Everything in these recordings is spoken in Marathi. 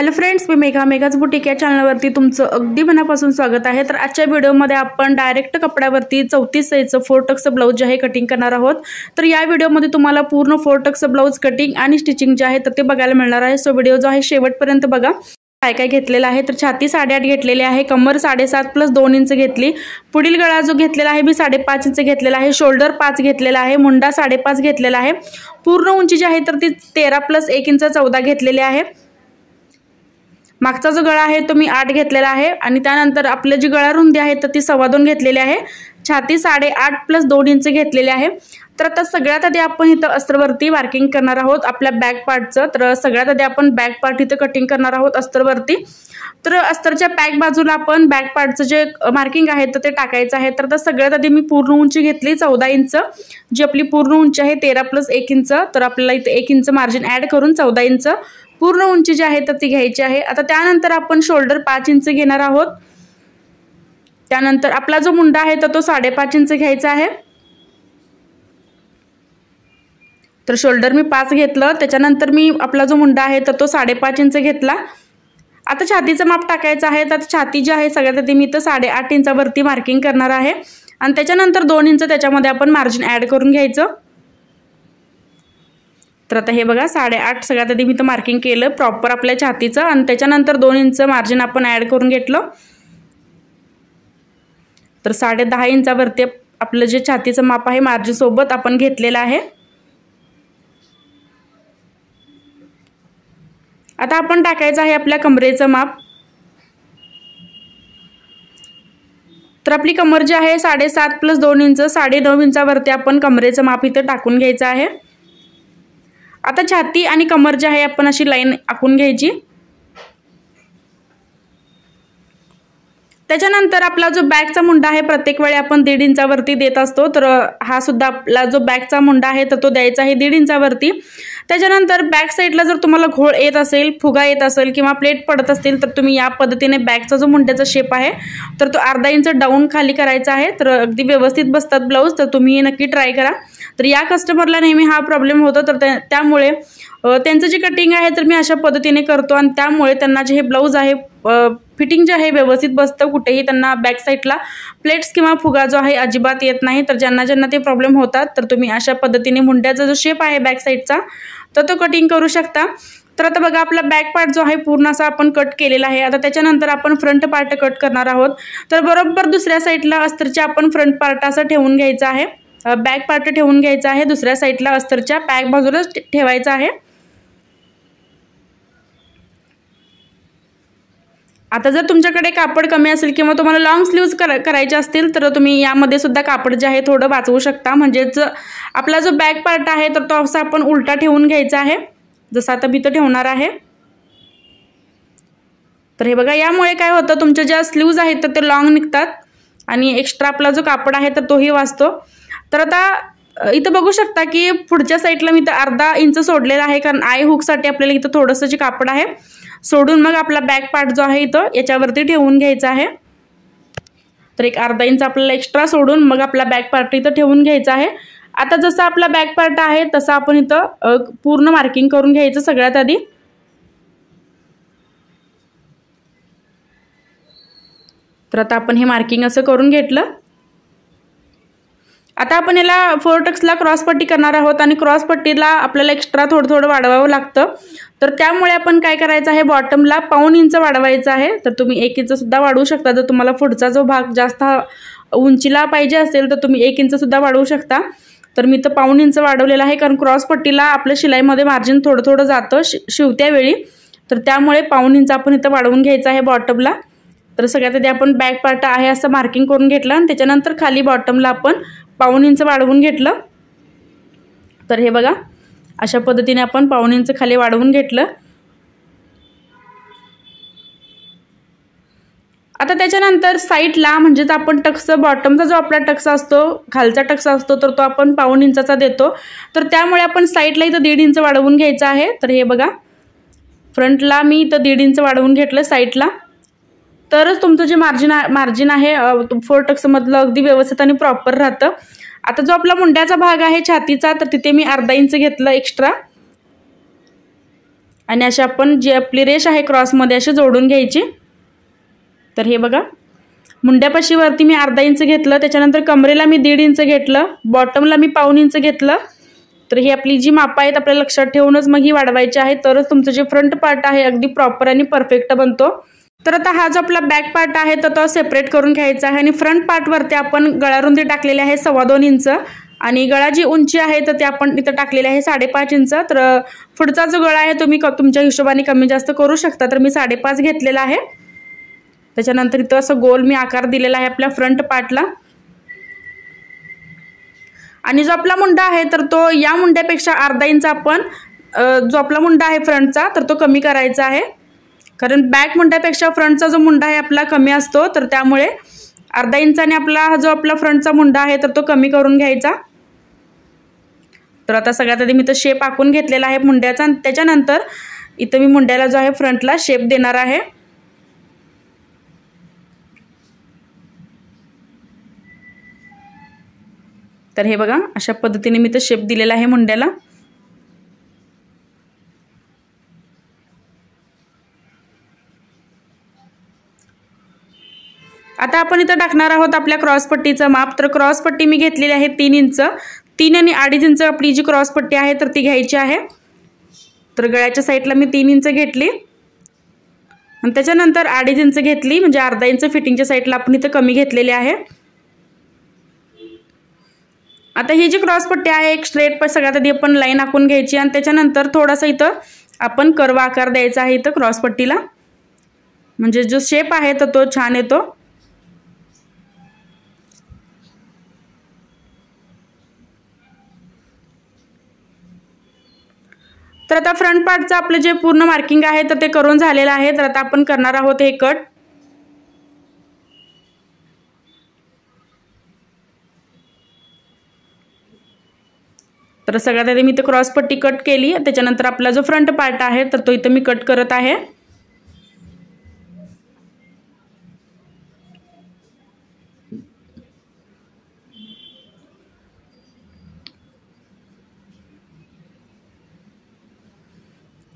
हॅलो फ्रेंड्स, मी मेघाज बुटीक या चॅनलवरती तुमचं अगदी मनापासून स्वागत आहे। तर आजच्या व्हिडिओमध्ये आपण डायरेक्ट कपड्यावरती 34 साईजचं 4 टक्सचं ब्लाउज जे आहे कटिंग करणार आहोत। तर या व्हिडिओमध्ये तुम्हाला पूर्ण 4 टक्सचं ब्लाउज कटिंग आणि स्टिचिंग जे आहे तर ते बघायला मिळणार आहे। सो व्हिडिओ जो आहे शेवटपर्यंत बघा। काय काय घेतलेलं आहे तर छाती 8.5 घेतलेली आहे, कमर 7.5 प्लस 2 इंच घेतली, पुढील गळा जो घेतलेला आहे मी 5.5 इंच घेतलेला आहे, शोल्डर 5 घेतलेला आहे, मुंडा 5.5 घेतलेला आहे, पूर्ण उंची जी आहे तर ती 13 प्लस 1 इंच 14 घेतलेली आहे। मागचा जो गळा आहे तो मी 8 घेतलेला आहे आणि त्यानंतर आपले जी गळा रुंदी आहे तर ती 2.25 घेतलेली आहे, छाती 8.5 प्लस 2 इंच घेतलेली आहे। तर आता सगळ्यात आधी आपण इथं अस्त्रवरती मार्किंग करणार आहोत आपल्या बॅक पार्टचं। तर सगळ्यात आधी आपण बॅक पार्ट इथं कटिंग करणार आहोत अस्त्रवरती। तर अस्तरच्या बॅक बाजूला आपण बॅक पार्टचं जे मार्किंग आहे तर ते टाकायचं आहे। तर सगळ्यात आधी मी पूर्ण उंची घेतली 14 इंच, जी आपली पूर्ण उंची आहे 13 प्लस 1 इंच। तर आपल्याला इथे 1 इंच मार्जिन ॲड करून 14 इंच पूर्ण उंची जी आहे तर ती घ्यायची आहे। आता त्यानंतर आपण शोल्डर 5 इंच घेणार आहोत। त्यानंतर आपला जो मुंडा आहे तर तो 5.5 इंच घ्यायचा आहे। तर शोल्डर मी 5 घेतलं, त्याच्यानंतर मी आपला जो मुंडा आहे तर तो 5.5 इंच घेतला। आता छातीचं माप टाकायचं आहे। तर छाती जी आहे सगळ्यात आधी मी तर 8.5 इंचावरती मार्किंग करणार आहे आणि त्याच्यानंतर 2 इंच त्याच्यामध्ये आपण मार्जिन ॲड करून घ्यायचं। तर आता हे बघा 8.5 सगळ्यात आधी मी तर मार्किंग केलं प्रॉपर आपल्या छातीचं आणि त्याच्यानंतर 2 इंच मार्जिन आपण ॲड करून घेतलं। तर 10.5 इंचावरती आपलं जे छातीचं माप आहे मार्जिन सोबत आपण घेतलेलं आहे। आता आपण टाकायचं आहे आपल्या कमरेचं माप। तर आपली कमर जी आहे 7.5 प्लस 2 इंच 9.5 इंचावरती आपण कमरेचं माप इथं टाकून घ्यायचं आहे। आता छाती आणि कमर जी आहे आपण अशी लाईन आखून घ्यायची। त्याच्यानंतर आपला जो बॅकचा मुंडा आहे प्रत्येक वेळी आपण 1.5 इंचावरती देत असतो। तर हा सुद्धा आपला जो बॅकचा मुंडा आहे तर तो द्यायचा आहे 1.5 इंचावरती। त्याच्यानंतर बॅक साईडला जर तुम्हाला घोळ येत असेल, फुगा येत असेल किंवा प्लेट पडत असतील तर तुम्ही या पद्धतीने बॅकचा जो मुंड्याचा शेप आहे तर तो अर्धा इंच डाऊन खाली करायचा आहे। तर अगदी व्यवस्थित बसतात ब्लाऊज। तर तुम्ही हे नक्की ट्राय करा। तर या कस्टमरला नेहमी हा प्रॉब्लेम होतो, तर त्यामुळे त्यांचं जे कटिंग आहे तर मी अशा पद्धतीने करतो आणि त्यामुळे त्यांना जे हे ब्लाऊज आहे फिटिंग जे आहे व्यवस्थित बसतं, कुठेही त्यांना बॅक साईडला प्लेट्स किंवा फुगा जो आहे अजिबात येत नाही। तर ज्यांना ते प्रॉब्लेम होतात तर तुम्ही अशा पद्धतीने मुंड्याचा जो शेप आहे बॅक साईडचा तर तो कटिंग करू शकता। तर आता बघा आपला बॅक पार्ट जो आहे पूर्ण असा आपण कट केलेला आहे। आता त्याच्यानंतर आपण फ्रंट पार्ट कट करणार आहोत। तर बरोबर दुसऱ्या साईडला अस्तरच्या आपण फ्रंट पार्ट असा ठेवून घ्यायचा आहे, बॅक पार्ट ठेवून घ्यायचा आहे, दुसऱ्या साईडला अस्तरच्या बॅक बाजूला ठेवायचा आहे। आता जर तुमच्याकडे कापड कमी असेल किंवा तुम्हाला लॉंग स्लीव्ज करायचे असतील तर तुम्ही यामध्ये सुद्धा कापड जे आहे थोडं वाचवू शकता। म्हणजेच आपला जो बॅक पार्ट आहे तर तो असा आपण उलटा ठेवून घ्यायचा आहे, जसं आता मी तो ठेवणार आहे। तर हे बघा यामुळे काय होतं, तुमच्या ज्या स्लीव्ज आहेत तर ते लॉंग निघतात आणि एक्स्ट्रा आपला जो कापड आहे तर तोही वाचतो। तर आता इथं बघू शकता की पुढच्या साईडला मी तर अर्धा इंच सोडलेला आहे, कारण आय हुकसाठी आपल्याला इथं थोडंसं जे कापड आहे सोडून मग आपला बॅक पार्ट जो आहे इथं याच्यावरती ठेवून घ्यायचा आहे। तर एक अर्धा इंच आपल्याला एक्स्ट्रा सोडून मग आपला बॅक पार्ट इथं ठेवून घ्यायचा आहे। आता जसं आपला बॅक पार्ट आहे तसं आपण इथं पूर्ण मार्किंग करून घ्यायचं सगळ्यात आधी। तर आता आपण हे मार्किंग असं करून घेतलं। आता आपण याला 4 टक्सला क्रॉस पट्टी करणार आहोत आणि क्रॉस पट्टीला आपल्याला एक्स्ट्रा थोडं वाढवावं लागतं। तर त्यामुळे आपण काय करायचं आहे, बॉटमला 1.5 इंच वाढवायचं आहे। तर तुम्ही 1 इंच सुद्धा वाढवू शकता। जर तुम्हाला पुढचा जो भाग जास्त उंचीला पाहिजे असेल तर तुम्ही 1 इंच सुद्धा वाढवू शकता। तर मी तर 1.5 इंच वाढवलेला आहे, कारण क्रॉस पट्टीला आपल्या शिलाईमध्ये मार्जिन थोडं जातं शिवत्या वेळी। तर त्यामुळे 1.5 इंच आपण इथं वाढवून घ्यायचं आहे बॉटमला। तर सगळ्यात आधी आपण बॅक पार्ट आहे असं मार्किंग करून घेतलं आणि त्याच्यानंतर खाली बॉटमला आपण 1.5 इंच वाढवून घेतलं। तर हे बघा अशा पद्धतीने आपण 1.5 इंच खाली वाढवून घेतलं। आता त्याच्यानंतर साईडला म्हणजेच आपण टक्स बॉटमचा जो आपला टक्स असतो खालचा टक्स असतो तर तो आपण 1.5 इंचाचा देतो। तर त्यामुळे आपण साईडला इथं 1.5 इंच वाढवून घ्यायचं आहे। तर हे बघा फ्रंटला मी इथं 1.5 इंच वाढवून घेतलं साईडला, तरच तुमचं जे मार्जिन आहे 4 टक्समधलं अगदी व्यवस्थित आणि प्रॉपर राहतं। आता जो आपला मुंड्याचा भाग आहे छातीचा तर तिथे मी अर्धा इंच घेतलं एक्स्ट्रा आणि अशी आपण जी आपली रेष आहे क्रॉसमध्ये अशी जोडून घ्यायची। तर हे बघा, मुंड्यापाशी वरती मी अर्धा इंच घेतलं, त्याच्यानंतर कमरेला मी 1.5 इंच घेतलं, बॉटमला मी पाऊण इंच घेतलं। तर ही आपली जी मापं आहेत आपल्याला लक्षात ठेवूनच मग ही वाढवायची आहे, तरच तुमचं जे फ्रंट पार्ट आहे अगदी प्रॉपर आणि परफेक्ट बनतो। तर आता हा जो आपला बॅक पार्ट आहे तर तो सेपरेट करून घ्यायचा आहे आणि फ्रंट पार्टवरती आपण गळा रुंदी टाकलेली आहे 2.25 इंच आणि गळा जी उंची आहे तर ते आपण इथं टाकलेली आहे 5.5 इंच। तर पुढचा जो गळा आहे तुम्ही तुमच्या हिशोबाने कमी जास्त करू शकता। तर मी 5.5 घेतलेला आहे। त्याच्यानंतर इथं असं गोल मी आकार दिलेला आहे आपल्या फ्रंट पार्टला आणि जो आपला मुंडा आहे तर तो या मुंड्यापेक्षा अर्धा इंच आपण जो आपला मुंडा आहे फ्रंटचा तर तो कमी करायचा आहे, कारण बॅक मुंड्यापेक्षा फ्रंटचा जो मुंडा आहे आपला कमी असतो। तर त्यामुळे अर्धा इंचाने आपला जो आपला फ्रंटचा मुंडा आहे तर तो कमी करून घ्यायचा। तर आता सगळ्यात आधी मी तो शेप आखून घेतलेला आहे मुंड्याचा आणि त्याच्यानंतर इथं मी मुंड्याला जो आहे फ्रंटला शेप देणार आहे। तर हे बघा, अशा पद्धतीने मी तो शेप दिलेला आहे मुंड्याला। आता आपण इथं टाकणार आहोत आपल्या क्रॉस पट्टीचं माप। तर क्रॉस पट्टी मी घेतलेली आहे 3 इंच, 3 आणि 2.5 इंच आपली जी क्रॉस पट्टी आहे तर ती घ्यायची आहे। तर गळ्याच्या साईडला मी 3 इंच घेतली आणि त्याच्यानंतर 2.5 इंच घेतली, म्हणजे अर्धा इंच फिटिंगच्या साईडला आपण इथं कमी घेतलेली आहे। आता ही जी क्रॉस पट्टी आहे एक स्ट्रेट सगळ्यात आधी आपण लाईन आखून घ्यायची आणि त्याच्यानंतर थोडासा इथं आपण कर्व आकार द्यायचा आहे इथं क्रॉस पट्टीला, म्हणजे जो शेप आहे तर तो छान येतो। तर आता फ्रंट पार्टचं आपलं जे पूर्ण मार्किंग आहे तर ते करून झालेलं आहे। तर आता आपण करणार आहोत हे कट। तर सगळ्यात आधी मी इथं क्रॉस पट्टी कट केली, त्याच्यानंतर आपला जो फ्रंट पार्ट आहे तर तो इथं मी कट करत आहे।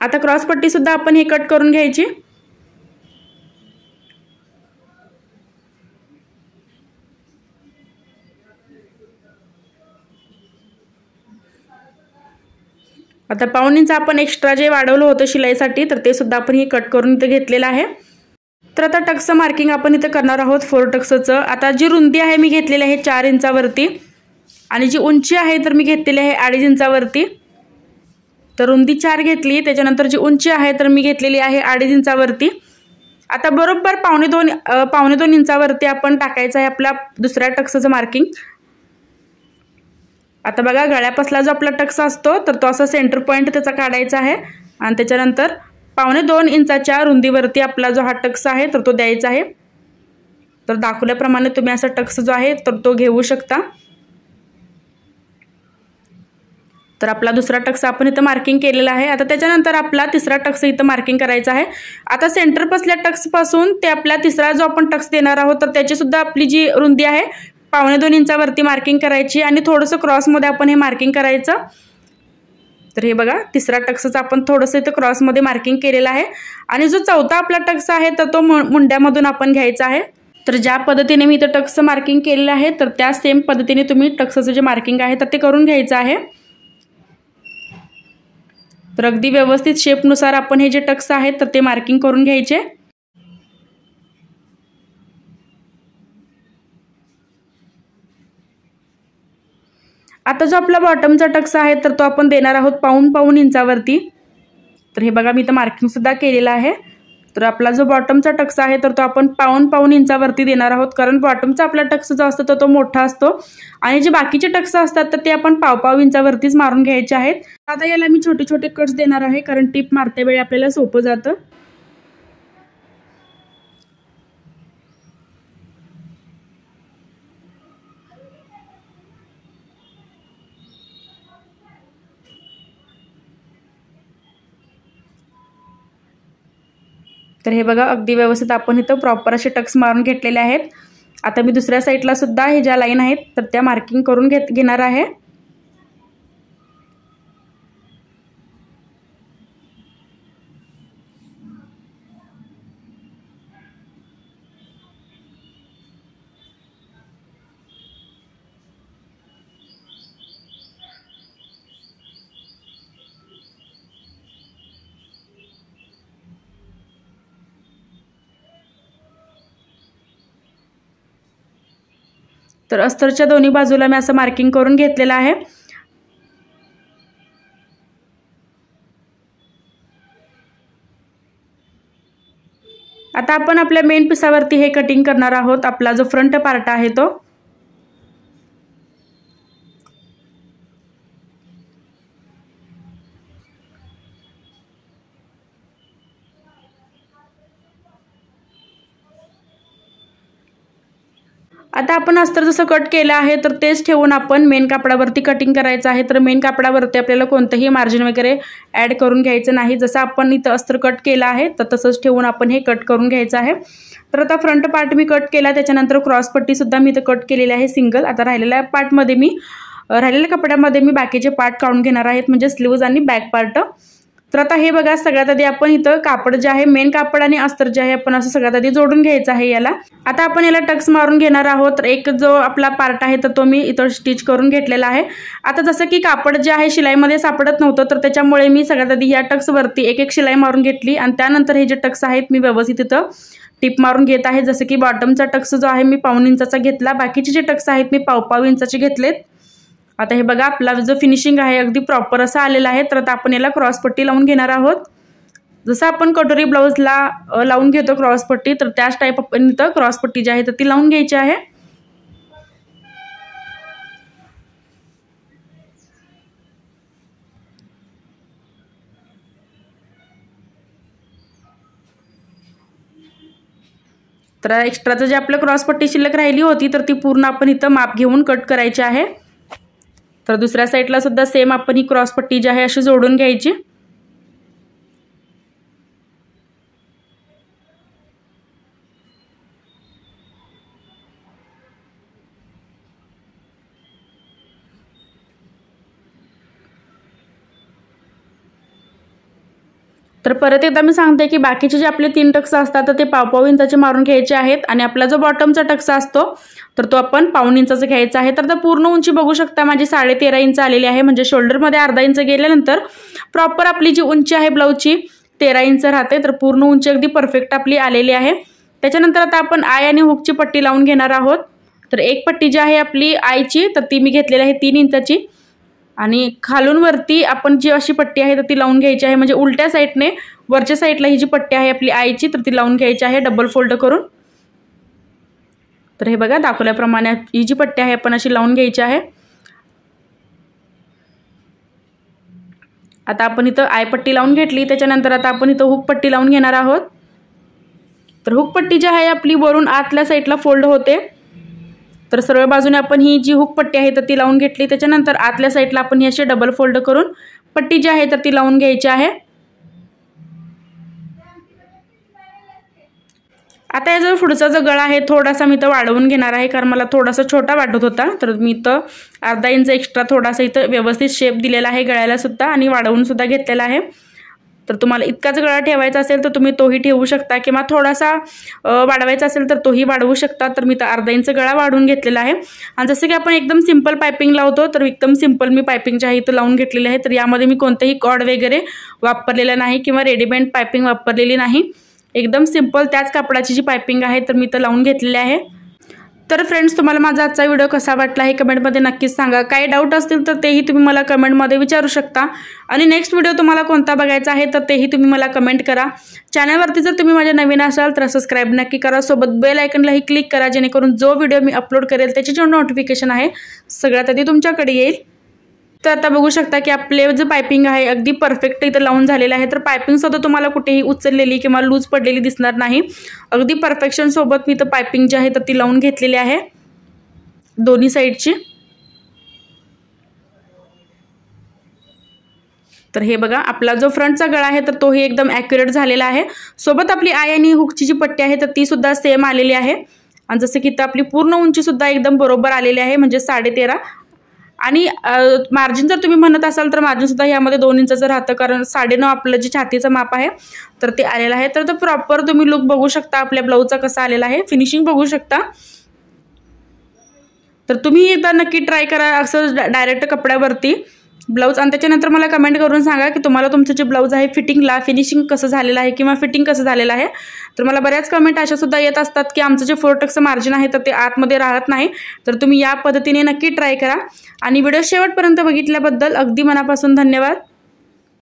आता क्रॉस पट्टी सुद्धा आपण हे कट करून घ्यायची। आता पाऊण इंच आपण एक्स्ट्रा जे वाढवलं होतं शिलाईसाठी तर ते सुद्धा आपण हे कट करून इथे घेतलेलं आहे। तर आता टक्सचं मार्किंग आपण इथे करणार आहोत 4 टक्सचं। आता जी रुंदी आहे मी घेतलेली आहे 4 इंचावरती आणि जी उंची आहे तर मी घेतलेली आहे 2.5 इंचावरती। तर रुंदी 4 घेतली, त्याच्यानंतर जी उंची आहे तर मी घेतलेली आहे 2.5 इंचावरती। आता बरोबर पावणे 2 इंचावरती आपण टाकायचं आहे आपला दुसऱ्या टक्सचं मार्किंग। आता बघा, गळ्यापासला जो आपला टक्स असतो तर तो असा सेंटर पॉईंट त्याचा काढायचा आहे आणि त्याच्यानंतर पावणे 2 इंचाच्या रुंदीवरती आपला जो हा टक्स आहे तर तो द्यायचा आहे। तर दाखवल्याप्रमाणे तुम्ही असा टक्स जो आहे तर तो घेऊ शकता। तर आपला दुसरा टक्स आपण इथं मार्किंग केलेला आहे। आता त्याच्यानंतर आपला तिसरा टक्स इथं मार्किंग करायचा आहे। आता सेंटर बसल्या टक्सपासून ते आपला तिसरा जो आपण टक्स देणार आहोत तर त्याची सुद्धा आपली जी रुंदी आहे पावणे 2 इंचावरती मार्किंग करायची आणि थोडंसं क्रॉसमध्ये आपण हे मार्किंग करायचं। तर हे बघा, तिसरा टक्सचं आपण थोडंसं इथं क्रॉसमध्ये मार्किंग केलेलं आहे आणि जो चौथा आपला टक्स आहे तर तो मुंड्यामधून आपण घ्यायचा आहे। तर ज्या पद्धतीने मी इथं टक्सचं मार्किंग केलेलं आहे तर त्या सेम पद्धतीने तुम्ही टक्सचं जे मार्किंग आहे तर ते करून घ्यायचं आहे। तर अगदी व्यवस्थित शेपनुसार आपण हे जे टक्स आहेत तर ते मार्किंग करून घ्यायचे। आता जो आपला बॉटमचा टक्स आहे तर तो आपण देणार आहोत पाऊण इंचावरती। तर हे बघा, मी इथं मार्किंग सुद्धा केलेलं आहे। तर आपला जो बॉटमचा टक्स आहे तर तो आपण पाऊण इंचावरती देणार आहोत, कारण बॉटमचा आपला टक्स जो असतो तो मोठा असतो आणि जे बाकीचे टक्स असतात तर ते आपण पाव इंचावरतीच मारून घ्यायचे आहेत। आता याला मी छोटे छोटे कट्स देणार आहे, कारण टिप मारते वेळी आपल्याला सोपं जातं। तर हे बघा, अगदी व्यवस्थित आपण इथं प्रॉपर असे टक्स मारून घेतलेले आहेत। आता मी दुसऱ्या साईडला सुद्धा हे ज्या लाईन आहेत तर त्या मार्किंग करून घेणार आहे। तर अस्तरच्या दोन्ही बाजूला मी असं मार्किंग करून घेतलेलं आहे। आता आपण आपल्या मेन पिसावरती हे कटिंग करणार आहोत, आपला जो फ्रंट पार्ट आहे तो। आता आपण अस्तर जसं कट केलं आहे तर तेच ठेवून आपण मेन कापडावरती कटिंग करायचं आहे। तर मेन कापडावरती आपल्याला कोणतंही मार्जिन वगैरे ॲड करून घ्यायचं नाही। जसं आपण इथं अस्तर कट केलं आहे तर तसंच ठेवून आपण हे कट करून घ्यायचं आहे। तर आता फ्रंट पार्ट मी कट केला, त्याच्यानंतर क्रॉस पट्टी सुद्धा मी इथं कट केलेली आहे सिंगल। आता राहिलेल्या कपड्यामध्ये मी बाकीचे पार्ट काढून घेणार आहेत, म्हणजे स्लीव्ज आणि बॅक पार्ट। तर आता हे बघा, सगळ्यात आधी आपण इथं कापड जे आहे, मेन कापड आणि अस्तर जे आहे आपण असं सगळ्यात आधी जोडून घ्यायचं आहे याला। आता आपण याला टक्स मारून घेणार आहोत। तर एक जो आपला पार्ट आहे तर तो मी इथं स्टिच करून घेतलेला आहे। आता जसं की कापड जे आहे शिलाईमध्ये सापडत नव्हतं, तर त्याच्यामुळे मी सगळ्यात आधी या टक्सवरती एक शिलाई मारून घेतली आणि त्यानंतर हे जे टक्स आहेत मी व्यवस्थित इथं टिप मारून घेत आहे। जसं की बॉटमचा टक्स जो आहे मी 1.5 इंचाचा घेतला, बाकीचे जे टक्स आहेत मी 1.5 इंचाचे घेतलेत। आता हे बघा, आपला जो फिनिशिंग आहे अगदी प्रॉपर असा आलेला आहे। तर आता आपण याला क्रॉस पट्टी लावून घेणार आहोत। जसं आपण कटोरी ब्लाउजला लावून घेतो क्रॉस पट्टी, तर त्याच टाईप आपण इथं क्रॉस पट्टी जी आहे तर ती लावून घ्यायची आहे। तर एक्स्ट्राचं जे आपलं क्रॉस पट्टी शिल्लक राहिली होती तर ती पूर्ण आपण इथं माप घेऊन कट करायची आहे। तर दुसऱ्या साईडला सुद्धा सेम आपण ही क्रॉस पट्टी जी आहे अशी जोडून घ्यायची। तर परत एकदा मी सांगते की बाकीचे जे आपले 3 टक्स असतात तर ते 1.5 इंचाचे मारून घ्यायचे आहेत आणि आपला जो बॉटमचा टक्स असतो तर तो आपण 1.5 इंचाचा घ्यायचा आहे। तर आता पूर्ण उंची बघू शकता माझी 13.5 इंच आलेली आहे, म्हणजे शोल्डरमध्ये अर्धा इंच गेल्यानंतर प्रॉपर आपली जी उंची आहे ब्लाउजची 13 इंच राहते। तर पूर्ण उंची अगदी परफेक्ट आपली आलेली आहे। त्याच्यानंतर आता आपण आय आणि हुकची पट्टी लावून घेणार आहोत। तर एक पट्टी जी आहे आपली आयची तर ती मी घेतलेली आहे 3 इंचाची आणि खालून वरती आपण जी अशी पट्टी आहे तर ती लावून घ्यायची आहे, म्हणजे उलट्या साईडने वरच्या साईडला ही जी पट्टी आहे आपली आयची तर ती लावून घ्यायची आहे डबल फोल्ड करून। तर हे बघा, दाखवल्याप्रमाणे ही जी पट्टी आहे आपण अशी लावून घ्यायची आहे। आता आपण इथं आय पट्टी लावून घेतली, त्याच्यानंतर आता आपण इथं हुक पट्टी लावून घेणार आहोत। तर हुक पट्टी जी आहे आपली वरून आतल्या साईडला फोल्ड होते, तर सरळ बाजूने आपण ही जी हुक पट्टी आहे तर ती लावून घेतली, त्याच्यानंतर आतल्या साईडला आपण ही अशी डबल फोल्ड करून पट्टी जी आहे तर ती लावून घ्यायची आहे। आता या जो पुढचा जो गळा आहे थोडासा मी इथं वाढवून घेणार आहे, कारण मला थोडासा छोटा वाटत होता। तर मी इथं अर्धा इंच एक्स्ट्रा थोडासा इथं व्यवस्थित शेप दिलेला आहे गळ्याला सुद्धा आणि वाढवून सुद्धा घेतलेला आहे। तर तुम्हाला इतकाच गळा ठेवायचा असेल तर तुम्ही तोही ठेवू शकता, किंवा थोडासा वाढवायचा असेल तर तोही वाढवू शकता। तर मी तर अर्धा इंच गळा वाढवून घेतलेला आहे आणि जसं की आपण एकदम सिंपल पायपिंग लावतो तर एकदम सिंपल मी पायपिंग जी आहे इथं लावून घेतलेली आहे। तर यामध्ये मी कोणतेही कॉर्ड वगैरे वापरलेलं नाही किंवा रेडीमेड पायपिंग वापरलेली नाही, एकदम सिंपल त्याच कापडाची जी पायपिंग आहे तर मी इथं लावून घेतलेली आहे। तर फ्रेंड्स, तुम्हाला माझा आजचा व्हिडिओ कसा वाटला हे कमेंटमध्ये नक्कीच सांगा। काही डाऊट असतील तर तेही तुम्ही मला कमेंटमध्ये विचारू शकता आणि नेक्स्ट व्हिडिओ तुम्हाला कोणता बघायचा आहे तर तेही तुम्ही मला कमेंट करा। चॅनलवरती जर तुम्ही माझ्या नवीन असाल तर सबस्क्राईब नक्की करा, सोबत बेल आयकॉनलाही क्लिक करा, जेणेकरून जो व्हिडिओ मी अपलोड करेल त्याची जो नोटिफिकेशन आहे सगळ्यात आधी तुमच्याकडे येईल। तर आता बघू शकता की आपले जे पायपिंग आहे अगदी परफेक्ट इथं लावून झालेलं आहे। तर पायपिंग सुद्धा तुम्हाला कुठेही उचललेली किंवा लूज पडलेली दिसणार नाही, अगदी परफेक्शन सोबत मी इथं पायपिंग जी आहे तर ती लावून घेतलेली आहे दोन्ही साईडची। तर हे बघा, आपला जो फ्रंटचा गळा आहे तर तोही एकदम ॲक्युरेट झालेला आहे, सोबत आपली आय आणि हुकची जी पट्टी आहे तर ती सुद्धा सेम आलेली आहे आणि जसं की इथं आपली पूर्ण उंची सुद्धा एकदम बरोबर आलेली आहे, म्हणजे 13.5। आणि मार्जिन जर तुम्ही म्हणत असाल तर मार्जिन सुद्धा यामध्ये 2 इंचाचं राहतं, कारण 9.5 आपलं जे छातीचं माप आहे तर ते आलेलं आहे। तर प्रॉपर तुम्ही लुक बघू शकता आपल्या ब्लाऊजचा कसा आलेला आहे, फिनिशिंग बघू शकता। तर तुम्ही एकदा नक्की ट्राय करा असं डायरेक्ट कपड्यावरती ब्लाऊज आणि त्याच्यानंतर मला कमेंट करून सांगा की तुम्हाला तुमचं जे ब्लाऊज आहे फिटिंगला फिनिशिंग कसं झालेलं आहे किंवा फिटिंग कसं झालेलं आहे। तर मला बऱ्याच कमेंट अशा सुद्धा येत असतात की आमचं जे 4% मार्जिन आहे तर ते आतमध्ये राहत नाही। तर तुम्ही या पद्धतीने नक्की ट्राय करा आणि व्हिडिओ शेवटपर्यंत बघितल्याबद्दल अगदी मनापासून धन्यवाद।